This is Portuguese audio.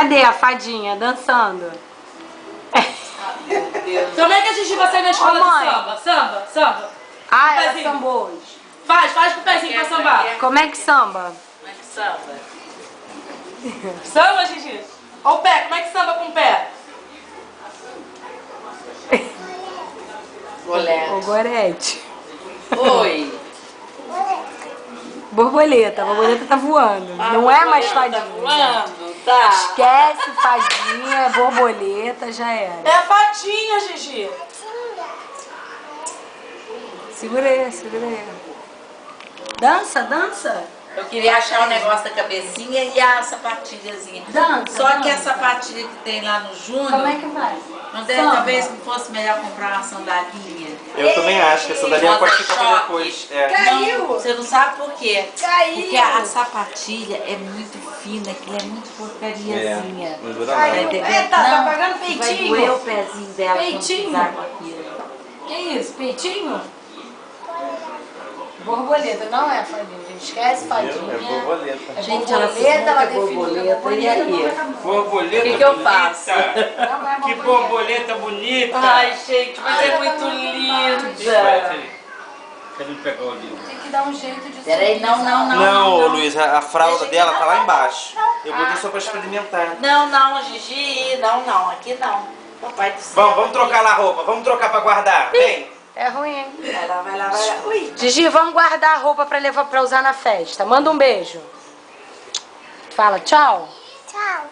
Cadê a fadinha dançando? Como é que a Gigi vai sair na escola de samba? Samba. Ah, ela Pezinho. sambou hoje. Faz com o pezinho pra sambar. Como é que samba? Como é que samba? Samba, Gigi? Olha o pé, como é que samba com o pé? Golé. O Gorete. Oi. Borboleta, a borboleta tá voando. Não é mais fadinha. Tá voando, tá. Esquece fadinha, é borboleta, já era. É a fadinha, Gigi. Segura aí, segura aí. Dança, dança. Eu queria achar o negócio da cabecinha e a sapatilhazinha. Dança, Só que a dança. sapatilha que tem lá no Júnior, Como é que vai? não deve, Samba. talvez não fosse melhor comprar uma sandalinha. Eu também acho que essa dalia pode ficar pra Choque. depois. É. Caiu. Não, você não sabe por quê. Caiu. Porque a sapatilha é muito fina, aquilo é muito porcariazinha. Não dura Tá nada. entendendo? Eita, tá Não, pegando vai peitinho. doer o pezinho dela quando Peitinho. pisar com aquilo. Que isso, peitinho? Borboleta, não é fadinha, gente. Esquece fadinha. É borboleta. É Gente, ela borboleta, ela definiu definiu borboleta, e aí? Borboleta O que que eu bonita. faço? Não é Que borboleta bonita. Ai, gente, mas é muito Vai, linda. Felipe. Cadê ele pegar o livro? Tem que dar um jeito de Peraí, não. Não, ô, Luiz, a fralda Deixa dela aqui, tá lá não. embaixo. Eu botei só pra experimentar. Não, Gigi, não, aqui não. Papai do céu. Vamos trocar lá a roupa, vamos trocar pra guardar. Vem. É ruim, hein? Vai lá. Ui. Gigi, vamos guardar a roupa pra levar pra usar na festa. Manda um beijo. Fala tchau. Ah,